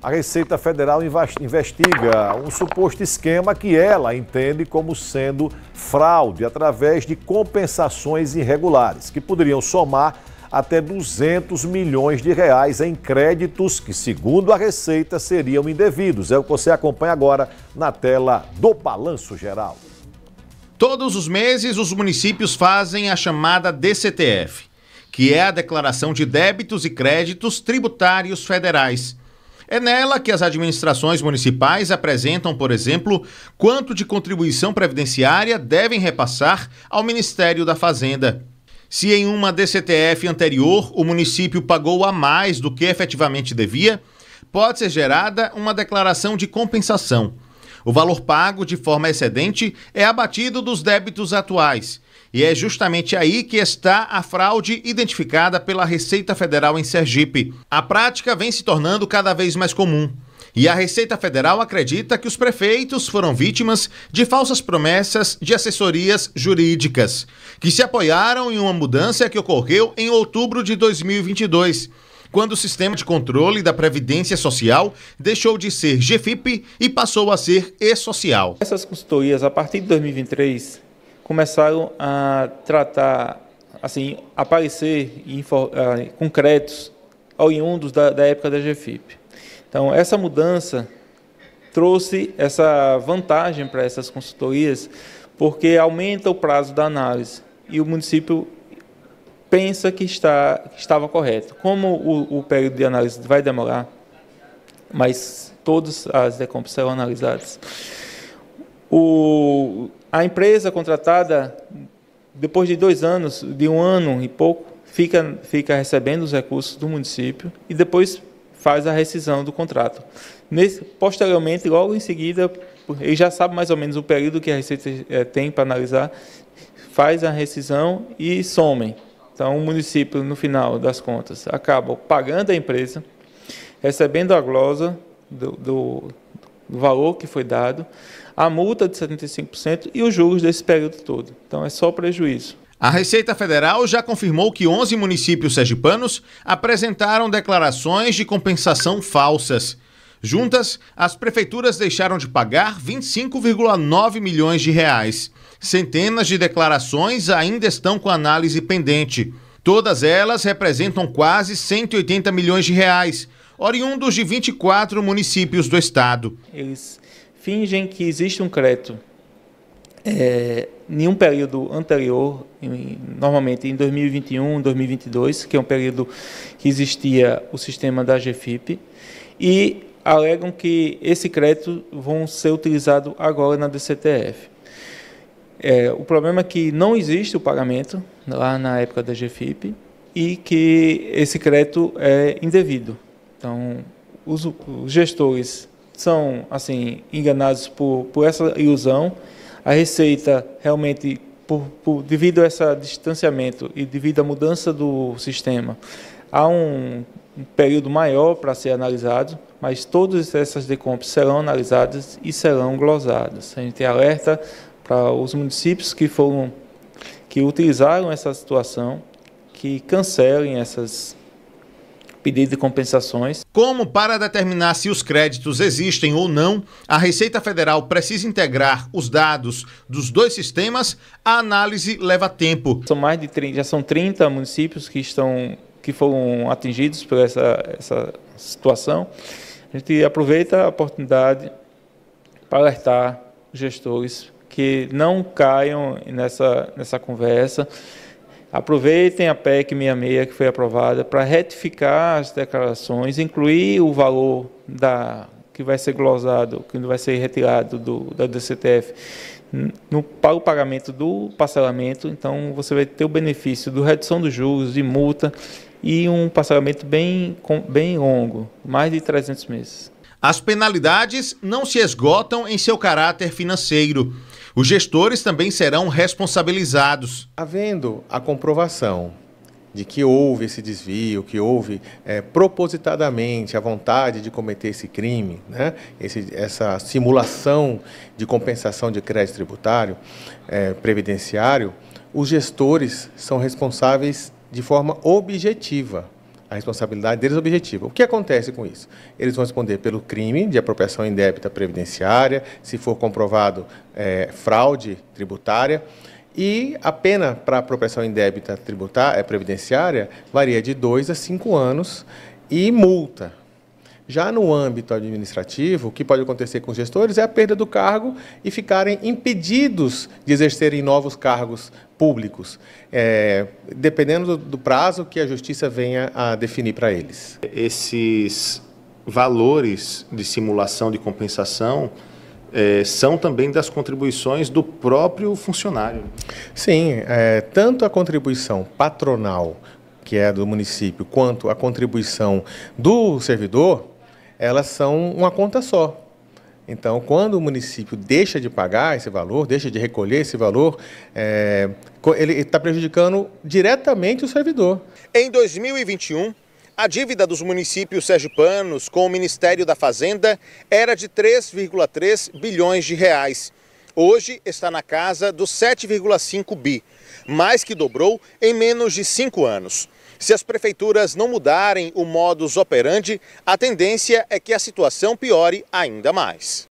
A Receita Federal investiga um suposto esquema que ela entende como sendo fraude através de compensações irregulares, que poderiam somar até 200 milhões de reais em créditos que, segundo a Receita, seriam indevidos. É o que você acompanha agora na tela do Balanço Geral. Todos os meses, os municípios fazem a chamada DCTF, que é a Declaração de Débitos e Créditos Tributários Federais. É nela que as administrações municipais apresentam, por exemplo, quanto de contribuição previdenciária devem repassar ao Ministério da Fazenda. Se em uma DCTF anterior o município pagou a mais do que efetivamente devia, pode ser gerada uma declaração de compensação. O valor pago de forma excedente é abatido dos débitos atuais. E é justamente aí que está a fraude identificada pela Receita Federal em Sergipe. A prática vem se tornando cada vez mais comum. E a Receita Federal acredita que os prefeitos foram vítimas de falsas promessas de assessorias jurídicas, que se apoiaram em uma mudança que ocorreu em outubro de 2022, quando o Sistema de Controle da Previdência Social deixou de ser GFIP e passou a ser E-Social. Essas consultorias, a partir de 2023, começaram a tratar, assim, aparecer concretos oriundos da época da GFIP. Então, essa mudança trouxe essa vantagem para essas consultorias, porque aumenta o prazo da análise e o município pensa que estava correto. Como o período de análise vai demorar, mas todas as decompras serão analisadas. A empresa contratada, depois de 2 anos, de 1 ano e pouco, fica recebendo os recursos do município e depois faz a rescisão do contrato. Posteriormente, logo em seguida, ele já sabe mais ou menos o período que a Receita tem para analisar, faz a rescisão e somem. Então, o município, no final das contas, acaba pagando a empresa, recebendo a glosa do valor que foi dado, a multa de 75% e os juros desse período todo. Então, é só prejuízo. A Receita Federal já confirmou que 11 municípios sergipanos apresentaram declarações de compensação falsas. Juntas, as prefeituras deixaram de pagar 25,9 milhões de reais. Centenas de declarações ainda estão com análise pendente. Todas elas representam quase 180 milhões de reais, oriundos de 24 municípios do estado. Eles fingem que existe um crédito em um período anterior, normalmente em 2021, 2022, que é um período que existia o sistema da GFIP, e alegam que esse crédito vão ser utilizado agora na DCTF. O problema é que não existe o pagamento lá na época da GFIP e que esse crédito é indevido. Então, os gestores são assim enganados por essa ilusão. A Receita realmente, devido a esse distanciamento e devido à mudança do sistema, há um período maior para ser analisado, mas todas essas decompras serão analisadas e serão glosadas. A gente alerta para os municípios que utilizaram essa situação, que cancelem essas pedidos de compensações. Como para determinar se os créditos existem ou não, a Receita Federal precisa integrar os dados dos 2 sistemas, a análise leva tempo. Já são 30 municípios que foram atingidos por essa situação. A gente aproveita a oportunidade para alertar os gestores que não caiam nessa conversa. Aproveitem a PEC 66 que foi aprovada para retificar as declarações, incluir o valor que vai ser glosado, que vai ser retirado da DCTF para o pagamento do parcelamento. Então, você vai ter o benefício da redução dos juros, de multa e um parcelamento bem longo, mais de 300 meses. As penalidades não se esgotam em seu caráter financeiro. Os gestores também serão responsabilizados. Havendo a comprovação de que houve esse desvio, que houve propositadamente a vontade de cometer esse crime, né? Essa simulação de compensação de crédito tributário previdenciário, os gestores são responsáveis de forma objetiva. a responsabilidade deles objetiva. O que acontece com isso? Eles vão responder pelo crime de apropriação indébita previdenciária, se for comprovado fraude tributária, e a pena para apropriação indébita previdenciária varia de 2 a 5 anos e multa. Já no âmbito administrativo, o que pode acontecer com os gestores é a perda do cargo e ficarem impedidos de exercerem novos cargos públicos, dependendo do prazo que a Justiça venha a definir para eles. Esses valores de simulação de compensação são também das contribuições do próprio funcionário. Sim, tanto a contribuição patronal, que é do município, quanto a contribuição do servidor, elas são uma conta só. Então, quando o município deixa de pagar esse valor, deixa de recolher esse valor, ele está prejudicando diretamente o servidor. Em 2021, a dívida dos municípios sergipanos com o Ministério da Fazenda era de 3,3 bilhões de reais. Hoje está na casa dos 7,5 bi, mais que dobrou em menos de 5 anos. Se as prefeituras não mudarem o modus operandi, a tendência é que a situação piore ainda mais.